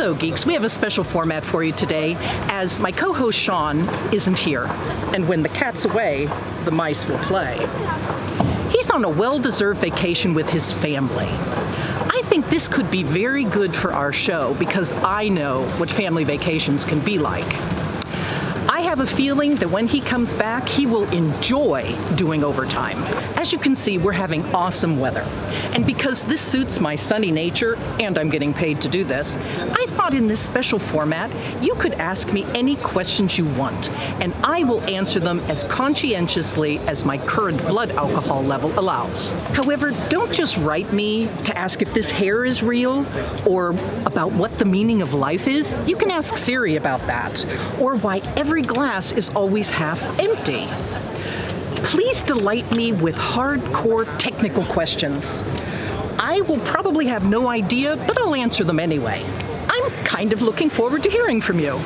Hello, Geeks. We have a special format for you today, as my co-host Shaun isn't here. And when the cat's away, the mice will play. He's on a well-deserved vacation with his family. I think this could be very good for our show because I know what family vacations can be like. I have a feeling that when he comes back, he will enjoy doing overtime. As you can see, we're having awesome weather. And because this suits my sunny nature, and I'm getting paid to do this, I thought in this special format, you could ask me any questions you want, and I will answer them as conscientiously as my current blood alcohol level allows. However, don't just write me to ask if this hair is real, or about what the meaning of life is. You can ask Siri about that, or why every glass is always half empty. Please delight me with hardcore technical questions. I will probably have no idea, but I'll answer them anyway. I'm kind of looking forward to hearing from you.